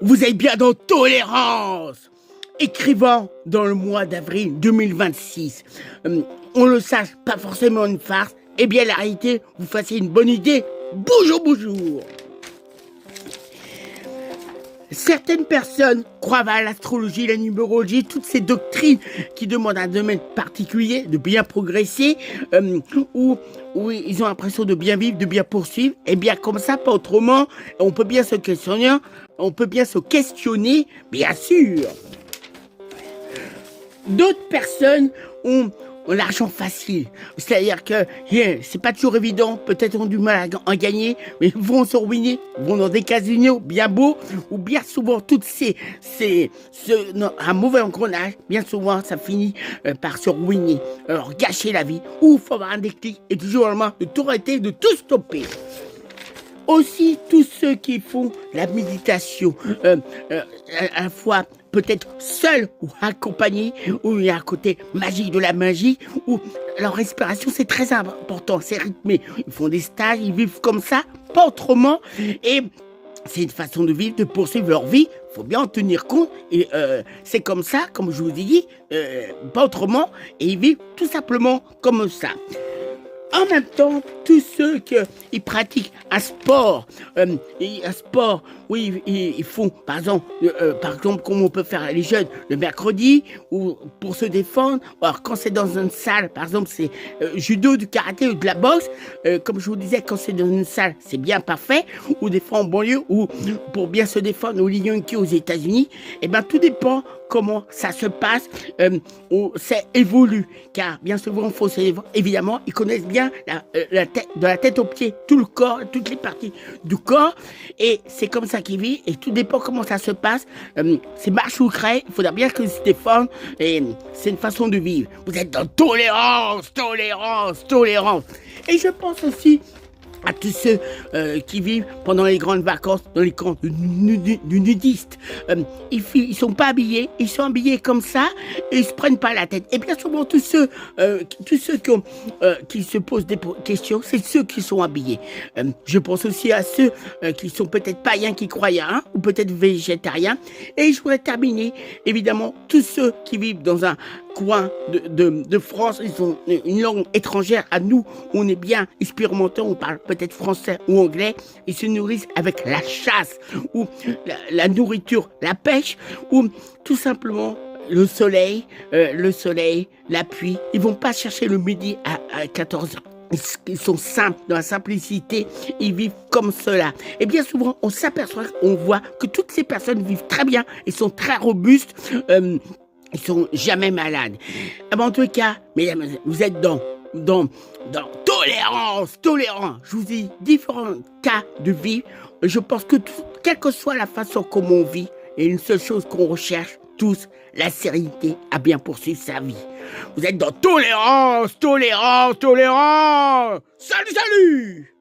Vous êtes bien dans Tolérance, écrivant dans le mois d'avril 2026. On le sache, pas forcément une farce. Eh bien, la réalité, vous fassiez une bonne idée. Bonjour, bonjour. Certaines personnes croient à l'astrologie, la numérologie, toutes ces doctrines qui demandent à un domaine particulier de bien progresser, où ils ont l'impression de bien vivre, de bien poursuivre. Et bien comme ça, pas autrement, on peut bien se questionner, bien sûr. D'autres personnes ont l'argent facile. C'est-à-dire que c'est pas toujours évident, peut-être ont du mal à en gagner, mais ils vont se ruiner, vont dans des casinos bien beaux, ou bien souvent toutes un mauvais engrenage, bien souvent ça finit par se ruiner, alors gâcher la vie, ou il faut avoir un déclic, et toujours vraiment de tout arrêter, de tout stopper. Aussi, tous ceux qui font la méditation, à la fois peut-être seuls ou accompagnés, où il y a un côté magique de la magie, où leur respiration c'est très important, c'est rythmé. Ils font des stages, ils vivent comme ça, pas autrement, et c'est une façon de vivre, de poursuivre leur vie. Il faut bien en tenir compte, et c'est comme ça, comme je vous ai dit, pas autrement, et ils vivent tout simplement comme ça. En même temps, tous ceux qui pratiquent un sport où ils font, par exemple, comme on peut faire les jeunes le mercredi, ou pour se défendre. Alors, quand c'est dans une salle, par exemple, c'est judo, du karaté ou de la boxe. Comme je vous disais, quand c'est dans une salle, c'est bien parfait. Ou des fois en banlieue, ou pour bien se défendre au Linyanki aux États-Unis. Eh bien, tout dépend comment ça se passe, ça évolue, car bien souvent, évidemment, ils connaissent bien la tête, de la tête aux pieds, tout le corps, toutes les parties du corps, et c'est comme ça qu'ils vivent, et tout dépend comment ça se passe. C'est marche ou crée, il faudra bien qu'ils se défendent, et c'est une façon de vivre. Vous êtes dans tolérance, tolérance, tolérance. Et je pense aussi à tous ceux qui vivent pendant les grandes vacances dans les camps du nudiste. Ils sont pas habillés, ils sont habillés comme ça et ils se prennent pas la tête. Et bien souvent tous ceux qui se posent des questions, c'est ceux qui sont habillés. Je pense aussi à ceux qui sont peut-être païens, qui croient à ou peut-être végétariens. Et je voudrais terminer, évidemment, tous ceux qui vivent dans un coin de France, ils ont une langue étrangère à nous, on est bien expérimentés, on parle peut-être français ou anglais, ils se nourrissent avec la chasse, ou la nourriture, la pêche, ou tout simplement le soleil, la pluie. Ils vont pas chercher le midi à 14h. Ils sont simples, dans la simplicité, ils vivent comme cela. Et bien souvent, on s'aperçoit, on voit que toutes ces personnes vivent très bien, ils sont très robustes, ils sont jamais malades. En tout cas, mesdames, vous êtes dans tolérance. Je vous dis différents cas de vie. Je pense que quelle que soit la façon comme on vit, il y a une seule chose qu'on recherche tous, la sérénité à bien poursuivre sa vie. Vous êtes dans tolérance. Salut, salut!